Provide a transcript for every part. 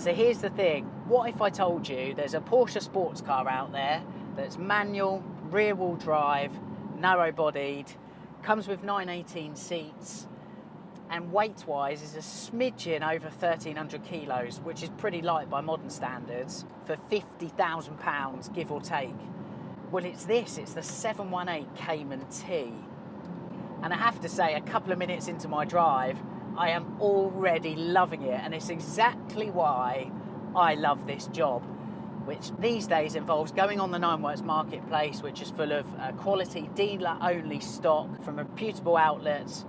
So here's the thing, what if I told you there's a Porsche sports car out there that's manual, rear wheel drive, narrow bodied, comes with 918 seats, and weight wise is a smidgen over 1,300 kilos, which is pretty light by modern standards, for £50,000, give or take. Well, it's the 718 Cayman T. And I have to say, a couple of minutes into my drive, I am already loving it, and it's exactly why I love this job, which these days involves going on the Nineworks marketplace, which is full of quality dealer-only stock from reputable outlets,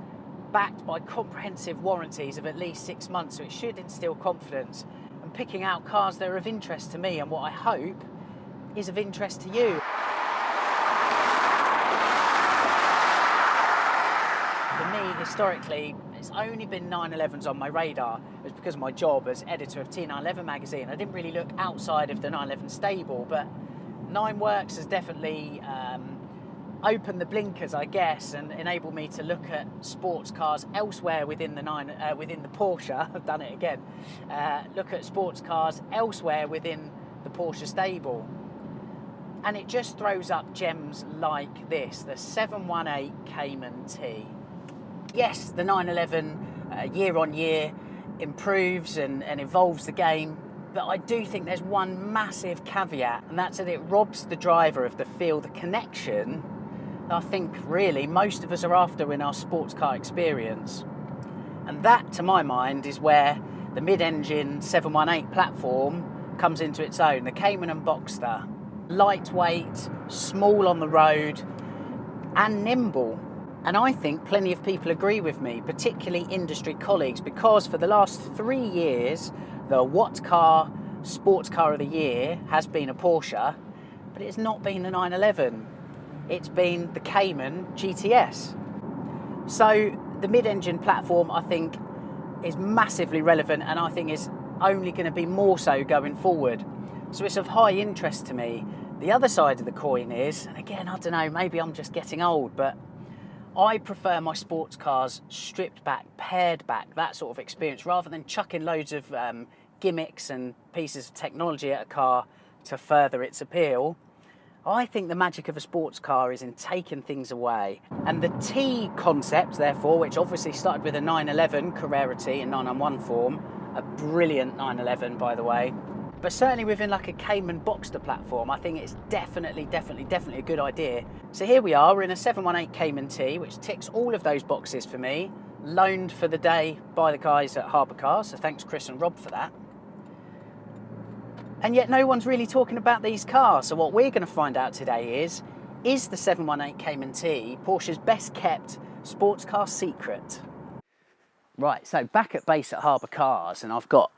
backed by comprehensive warranties of at least 6 months, so it should instill confidence, and picking out cars that are of interest to me and what I hope is of interest to you. For me, historically, it's only been 911s on my radar. It was because of my job as editor of T911 magazine. I didn't really look outside of the 911 stable, but Nineworks has definitely opened the blinkers, I guess, and enabled me to look at sports cars elsewhere within the Porsche. I've done it again. Look at sports cars elsewhere within the Porsche stable. And it just throws up gems like this, the 718 Cayman T. Yes, the 911 year on year improves and evolves the game, but I do think there's one massive caveat, and that's that it robs the driver of the feel, the connection that I think really most of us are after in our sports car experience. And that, to my mind, is where the mid-engine 718 platform comes into its own. The Cayman and Boxster, lightweight, small on the road, and nimble. And I think plenty of people agree with me, particularly industry colleagues, because for the last 3 years, the What Car Sports Car of the Year has been a Porsche, but it's not been a 911. It's been the Cayman GTS. So the mid-engine platform, I think, is massively relevant, and I think is only going to be more so going forward. So it's of high interest to me. The other side of the coin is, and again, I don't know, maybe I'm just getting old, but I prefer my sports cars stripped back, pared back, that sort of experience, rather than chucking loads of gimmicks and pieces of technology at a car to further its appeal. I think the magic of a sports car is in taking things away. And the T concept, therefore, which obviously started with a 911 Carrera T in 911 form, a brilliant 911, by the way, but certainly within like a Cayman Boxster platform, I think it's definitely a good idea. So here we are, we're in a 718 Cayman T, which ticks all of those boxes for me, loaned for the day by the guys at Harbour Cars, so thanks Chris and Rob for that. And yet no one's really talking about these cars, so what we're going to find out today is the 718 Cayman T Porsche's best kept sports car secret? Right, so back at base at Harbour Cars, and I've got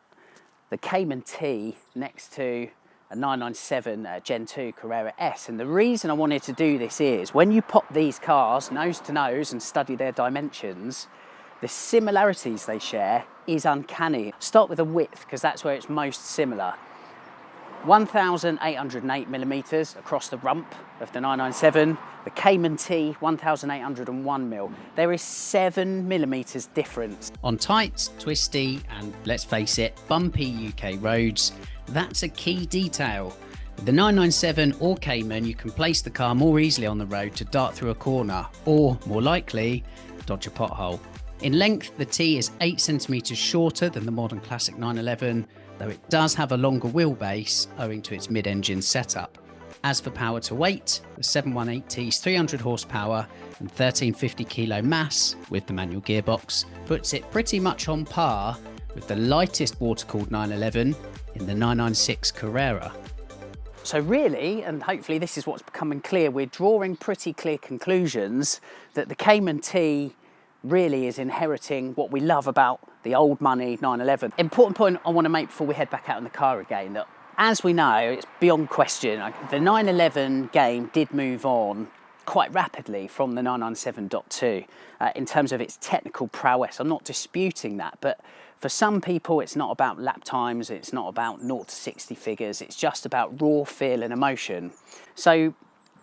the Cayman T next to a 997 Gen 2 Carrera S. And the reason I wanted to do this is when you pop these cars nose to nose and study their dimensions, the similarities they share is uncanny. Start with the width, because that's where it's most similar. 1,808 millimeters across the rump of the 997, the Cayman T 1,801 mil. There is 7 millimeters difference. On tight, twisty, and let's face it, bumpy UK roads, that's a key detail. With the 997 or Cayman, you can place the car more easily on the road to dart through a corner, or more likely, dodge a pothole. In length, the T is 8 centimeters shorter than the modern classic 911, though it does have a longer wheelbase owing to its mid-engine setup. As for power to weight, the 718T's 300 horsepower and 1350 kilo mass with the manual gearbox puts it pretty much on par with the lightest water-cooled 911 in the 996 Carrera. So really, and hopefully this is what's becoming clear, we're drawing pretty clear conclusions that the Cayman T really is inheriting what we love about the old money 911. Important point I want to make before we head back out in the car again, that as we know, it's beyond question, the 911 game did move on quite rapidly from the 997.2 in terms of its technical prowess. I'm not disputing that, but for some people it's not about lap times, it's not about 0 to 60 figures, it's just about raw feel and emotion. So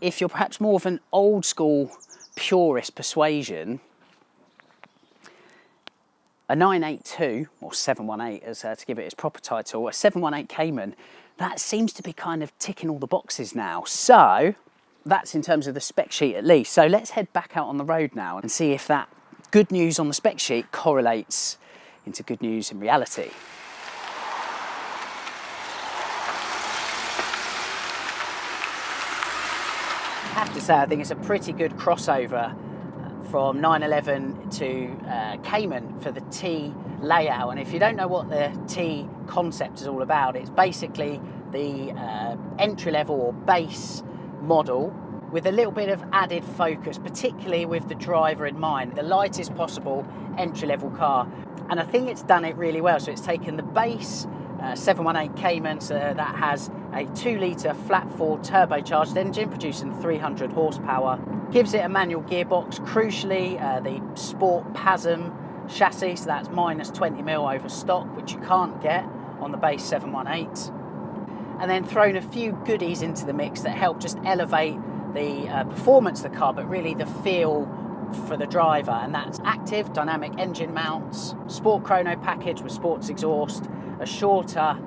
if you're perhaps more of an old school purist persuasion, A 982, or 718 as to give it its proper title, a 718 Cayman, that seems to be kind of ticking all the boxes now. So that's in terms of the spec sheet at least. So let's head back out on the road now and see if that good news on the spec sheet correlates into good news in reality. I have to say, I think it's a pretty good crossover from 911 to Cayman for the T layout. And if you don't know what the T concept is all about, it's basically the entry-level or base model with a little bit of added focus, particularly with the driver in mind, the lightest possible entry-level car. And I think it's done it really well. So it's taken the base 718 Cayman, so that has a 2-litre flat-4 turbocharged engine producing 300 horsepower, gives it a manual gearbox, crucially the Sport PASM chassis, so that's minus 20mm over stock, which you can't get on the base 718. And then thrown a few goodies into the mix that help just elevate the performance of the car, but really the feel for the driver, and that's active dynamic engine mounts, sport chrono package with sports exhaust, a shorter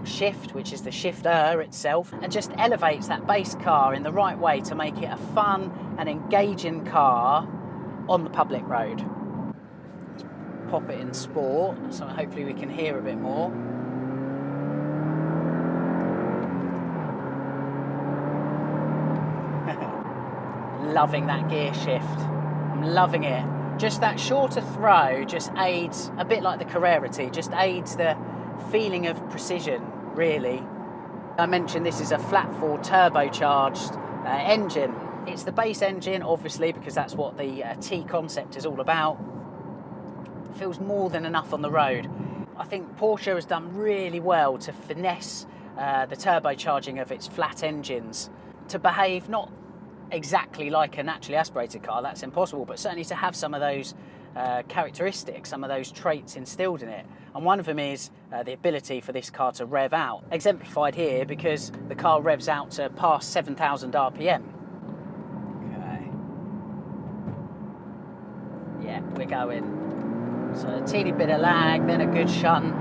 shift, which is the shifter itself, and just elevates that base car in the right way to make it a fun and engaging car on the public road. Let's pop it in sport, so hopefully we can hear a bit more. Loving that gear shift. I'm loving it. Just that shorter throw just aids, a bit like the Carrera T, just aids the feeling of precision, really. I mentioned this is a flat-4 turbocharged engine. It's the base engine, obviously, because that's what the T concept is all about. Feels more than enough on the road. I think Porsche has done really well to finesse the turbocharging of its flat engines to behave not exactly like a naturally aspirated car, that's impossible, but certainly to have some of those characteristics, some of those traits instilled in it. And one of them is the ability for this car to rev out, exemplified here because the car revs out to past 7,000 RPM. Okay. Yeah, we're going. So a teeny bit of lag, then a good shunt.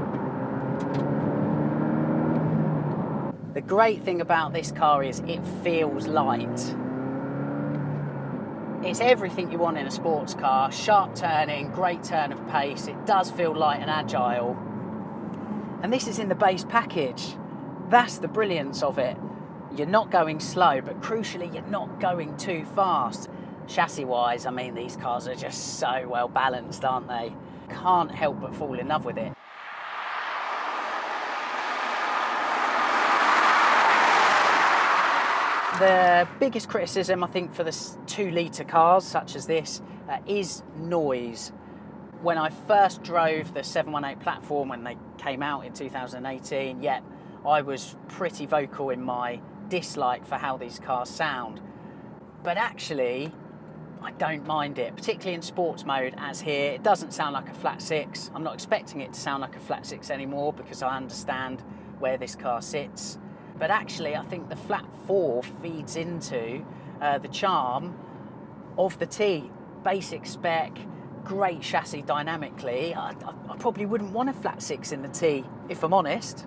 The great thing about this car is it feels light. It's everything you want in a sports car. Sharp turning, great turn of pace. It does feel light and agile. And this is in the base package. That's the brilliance of it. You're not going slow, but crucially, you're not going too fast. Chassis-wise, I mean, these cars are just so well balanced, aren't they? Can't help but fall in love with it. The biggest criticism, I think, for the 2-litre cars such as this is noise. When I first drove the 718 platform when they came out in 2018, yeah, I was pretty vocal in my dislike for how these cars sound. But actually, I don't mind it, particularly in sports mode as here. It doesn't sound like a flat 6. I'm not expecting it to sound like a flat 6 anymore because I understand where this car sits. But actually, I think the flat 4 feeds into the charm of the T. Basic spec, great chassis dynamically. I probably wouldn't want a flat 6 in the T, if I'm honest.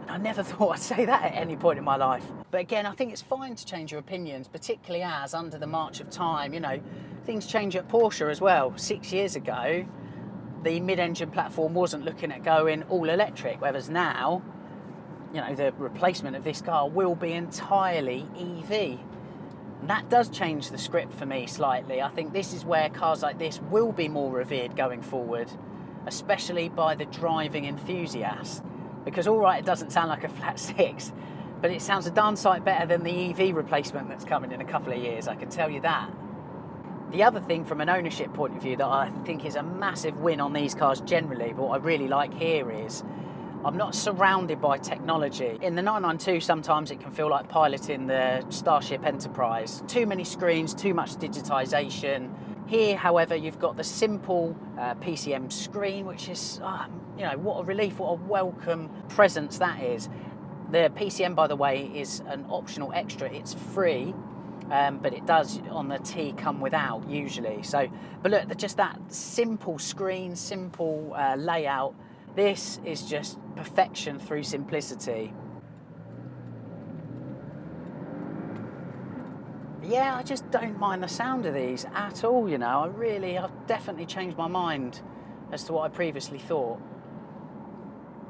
And I never thought I'd say that at any point in my life. But again, I think it's fine to change your opinions, particularly as, under the march of time, you know, things change at Porsche as well. 6 years ago, the mid-engine platform wasn't looking at going all electric, whereas now, you know, the replacement of this car will be entirely EV. And that does change the script for me slightly. I think this is where cars like this will be more revered going forward, especially by the driving enthusiast. Because all right, it doesn't sound like a flat 6, but it sounds a darn sight better than the EV replacement that's coming in a couple of years, I can tell you that. The other thing from an ownership point of view that I think is a massive win on these cars generally, but what I really like here is I'm not surrounded by technology. In the 992, sometimes it can feel like piloting the Starship Enterprise. Too many screens, too much digitisation. Here, however, you've got the simple PCM screen, which is, you know, what a relief, what a welcome presence that is. The PCM, by the way, is an optional extra. It's free. but it does on the T come without usually. So, but look, just that simple screen, simple layout, this is just perfection through simplicity. Yeah, I just don't mind the sound of these at all, you know. I've definitely changed my mind as to what I previously thought.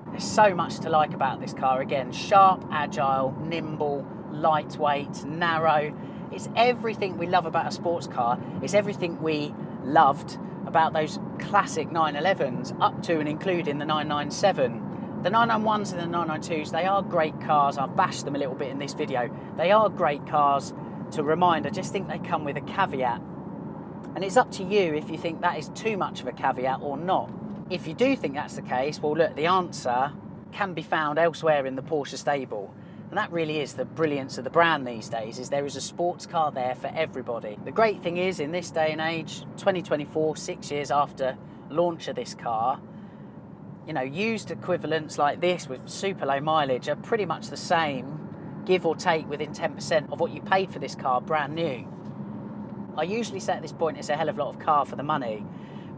There's so much to like about this car. Again, sharp, agile, nimble, lightweight, narrow. It's everything we love about a sports car. It's everything we loved about those classic 911s, up to and including the 997. The 991s and the 992s, they are great cars. I've bashed them a little bit in this video. They are great cars to remind. I just think they come with a caveat. And it's up to you if you think that is too much of a caveat or not. If you do think that's the case, well look, the answer can be found elsewhere in the Porsche stable. And that really is the brilliance of the brand these days, is there is a sports car there for everybody. The great thing is, in this day and age, 2024, 6 years after launch of this car, you know, used equivalents like this with super low mileage are pretty much the same, give or take within 10% of what you paid for this car brand new. I usually say at this point it's a hell of a lot of car for the money.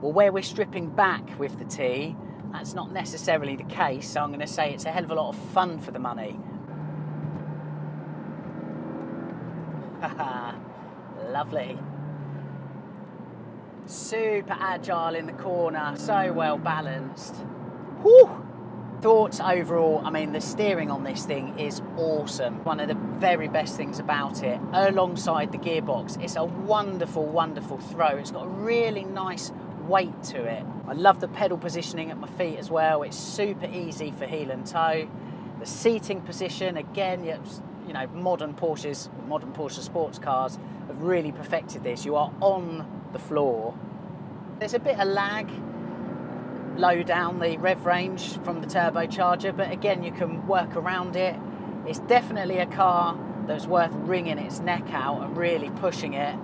Well, where we're stripping back with the T, that's not necessarily the case, so I'm going to say it's a hell of a lot of fun for the money. Haha, lovely. Super agile in the corner, so well balanced. Whew! Thoughts overall, I mean, the steering on this thing is awesome. One of the very best things about it, alongside the gearbox, it's a wonderful, wonderful throw. It's got a really nice weight to it. I love the pedal positioning at my feet as well. It's super easy for heel and toe. The seating position, again, you know, modern Porsche sports cars have really perfected this. You are on the floor. There's a bit of lag low down the rev range from the turbocharger, but again, you can work around it. It's definitely a car that's worth wringing its neck out and really pushing it.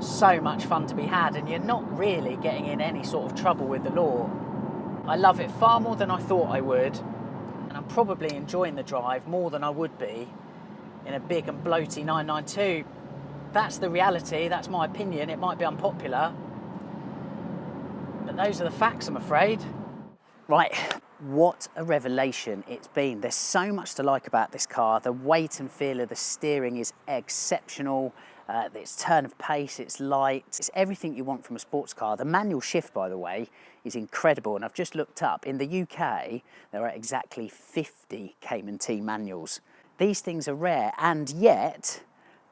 So much fun to be had, and you're not really getting in any sort of trouble with the law. I love it far more than I thought I would, and I'm probably enjoying the drive more than I would be in a big and bloaty 992. That's the reality, that's my opinion. It might be unpopular, but those are the facts, I'm afraid. Right, what a revelation it's been. There's so much to like about this car. The weight and feel of the steering is exceptional. Its turn of pace, it's light, it's everything you want from a sports car. The manual shift, by the way, is incredible, and I've just looked up, in the UK, there are exactly 50 Cayman T manuals. These things are rare, and yet,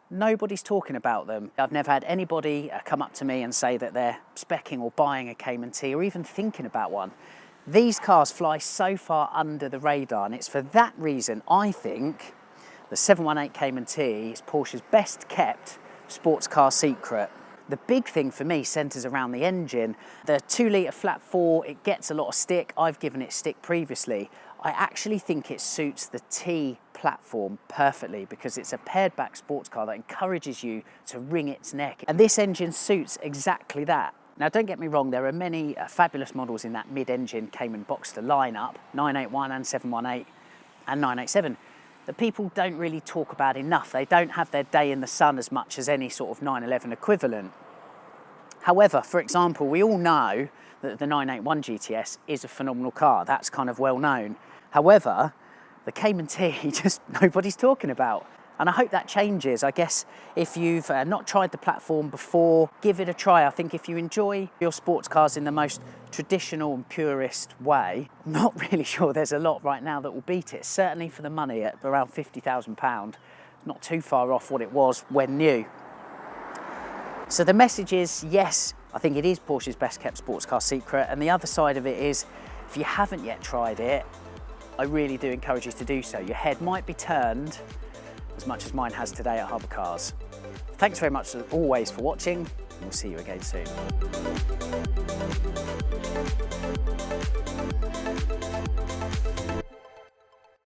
nobody's talking about them. I've never had anybody come up to me and say that they're speccing or buying a Cayman T or even thinking about one. These cars fly so far under the radar, and it's for that reason I think the 718 Cayman T is Porsche's best kept sports car secret. The big thing for me centres around the engine. The 2 litre flat 4, it gets a lot of stick. I've given it stick previously. I actually think it suits the T platform perfectly because it's a pared back sports car that encourages you to wring its neck. And this engine suits exactly that. Now, don't get me wrong, there are many fabulous models in that mid-engine Cayman Boxster lineup, 981 and 718 and 987. That people don't really talk about enough. They don't have their day in the sun as much as any sort of 911 equivalent. However, for example, we all know that the 981 GTS is a phenomenal car. That's kind of well known. However, the Cayman T, just nobody's talking about. And I hope that changes. I guess if you've not tried the platform before, give it a try. I think if you enjoy your sports cars in the most traditional and purist way, I'm not really sure there's a lot right now that will beat it. Certainly for the money at around £50,000, not too far off what it was when new. So the message is, yes, I think it is Porsche's best kept sports car secret. And the other side of it is, if you haven't yet tried it, I really do encourage you to do so. Your head might be turned as much as mine has today at Harbour Cars. Thanks very much as always for watching, and we'll see you again soon.